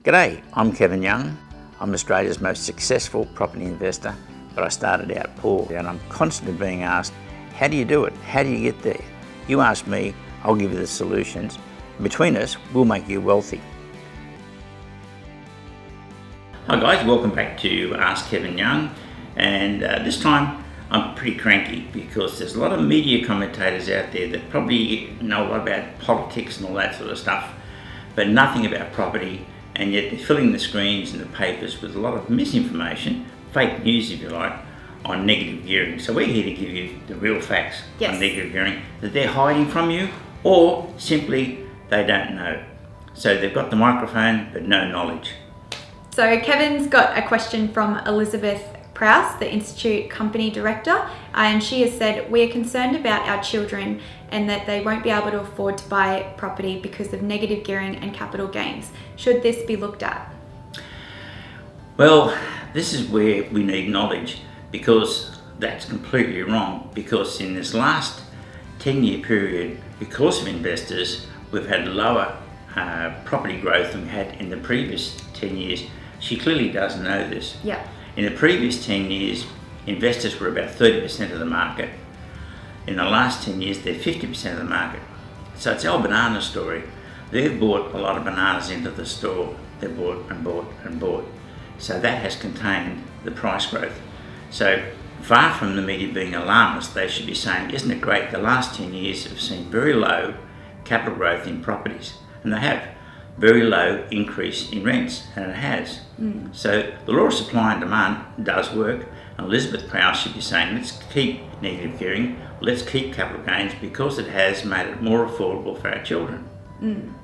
G'day, I'm Kevin Young. I'm Australia's most successful property investor, but I started out poor, and I'm constantly being asked, how do you do it? How do you get there? You ask me, I'll give you the solutions. Between us, we'll make you wealthy. Hi guys, welcome back to Ask Kevin Young, and this time I'm pretty cranky because there's a lot of media commentators out there that probably know a lot about politics and all that sort of stuff, but nothing about property, and yet they're filling the screens and the papers with a lot of misinformation, fake news if you like, on negative gearing. So we're here to give you the real facts on negative gearing that they're hiding from you, or simply they don't know. So they've got the microphone but no knowledge. So Kevin's got a question from Elizabeth Prowse, the Institute Company Director, and she has said, we are concerned about our children and that they won't be able to afford to buy property because of negative gearing and capital gains. Should this be looked at? Well, this is where we need knowledge, because that's completely wrong, because in this last 10-year period, because of investors, we've had lower property growth than we had in the previous 10 years. She clearly doesn't know this. Yeah. In the previous 10 years, investors were about 30% of the market. In the last 10 years, they're 50% of the market. So it's our banana story. They've bought a lot of bananas into the store. They bought and bought and bought. So that has contained the price growth. So far from the media being alarmist, they should be saying, isn't it great, the last 10 years have seen very low capital growth in properties. And they have. Very low increase in rents, and it has. So the law of supply and demand does work, and Elizabeth Prowse should be saying, let's keep negative gearing, let's keep capital gains, because it has made it more affordable for our children.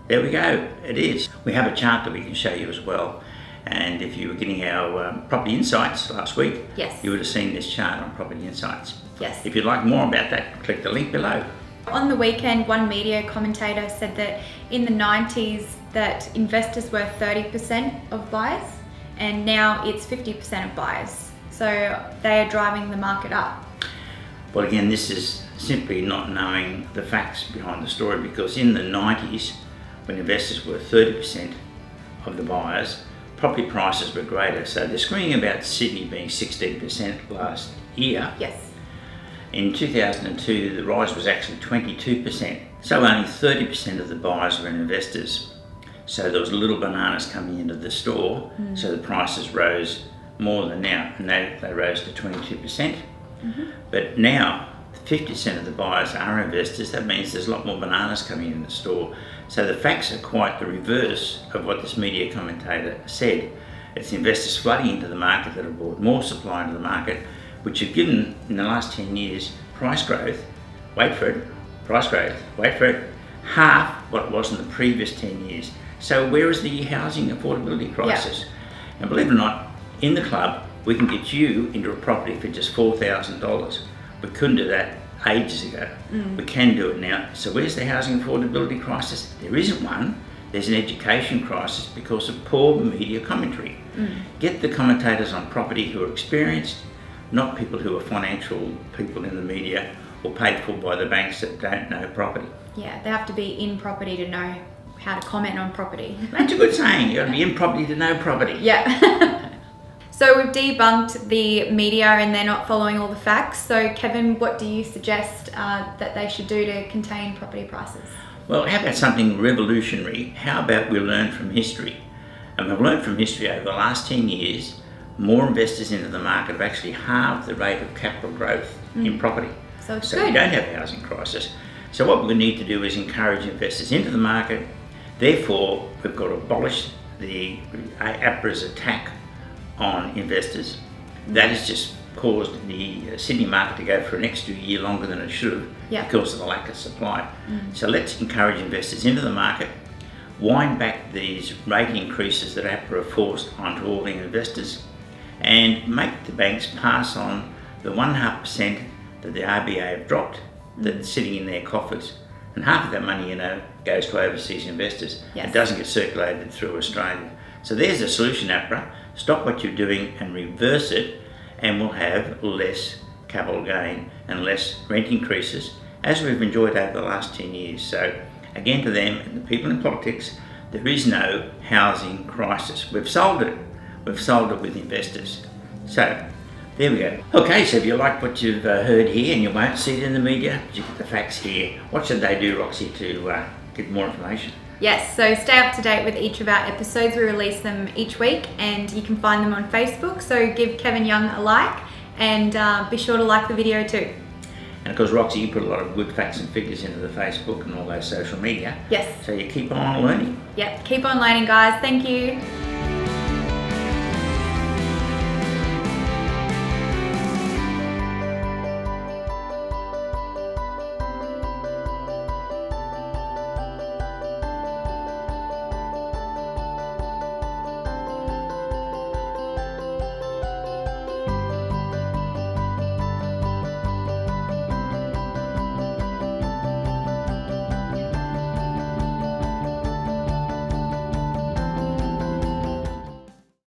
There we go, it is. We have a chart that we can show you as well, and if you were getting our Property Insights last week, you would have seen this chart on Property Insights. If you'd like more about that, click the link below. On the weekend, one media commentator said that in the 90s that investors were 30% of buyers, and now it's 50% of buyers. So they are driving the market up. Well, again, this is simply not knowing the facts behind the story, because in the 90s, when investors were 30% of the buyers, property prices were greater. So they're screaming about Sydney being 16% last year. In 2002, the rise was actually 22%. So only 30% of the buyers were investors. So there was little bananas coming into the store, so the prices rose more than now, and they rose to 22%. But now, 50% of the buyers are investors. That means there's a lot more bananas coming in the store. So the facts are quite the reverse of what this media commentator said. It's investors flooding into the market that have brought more supply into the market, which have given, in the last 10 years, price growth, wait for it, price growth, wait for it, half what it was in the previous 10 years. So where is the housing affordability crisis? And believe it or not, in the club, we can get you into a property for just $4,000. We couldn't do that ages ago. We can do it now. So where's the housing affordability crisis? There isn't one. There's an education crisis because of poor media commentary. Get the commentators on property who are experienced, not people who are financial people in the media or paid for by the banks that don't know property. Yeah, they have to be in property to know how to comment on property. That's a good saying. You've got to be in property to know property. So we've debunked the media and they're not following all the facts. So Kevin, what do you suggest that they should do to contain property prices? Well, how about something revolutionary? How about we learn from history? And we've learned from history over the last 10 years, more investors into the market have actually halved the rate of capital growth in property. So it's good. We don't have a housing crisis. So what we need to do is encourage investors into the market. Therefore, we've got to abolish the APRA's attack on investors. That has just caused the Sydney market to go for an extra year longer than it should have because of the lack of supply. So let's encourage investors into the market, wind back these rate increases that APRA have forced onto all the investors, and make the banks pass on the 1.5% that the RBA have dropped that's sitting in their coffers. And half of that money, you know, goes to overseas investors. It doesn't get circulated through Australia. So there's a solution, APRA. Stop what you're doing and reverse it, and we'll have less capital gain and less rent increases, as we've enjoyed over the last 10 years. So again, to them and the people in politics, There is no housing crisis. We've solved it. We've solved it with investors. So, there we go. Okay, so if you like what you've heard here, and you won't see it in the media, but you get the facts here, what should they do, Roxy, to get more information? Yes, so stay up to date with each of our episodes. We release them each week, and you can find them on Facebook. So give Kevin Young a like, and be sure to like the video too. And of course, Roxy, you put a lot of good facts and figures into the Facebook and all those social media. Yes. So you keep on learning. Yep, keep on learning, guys. Thank you.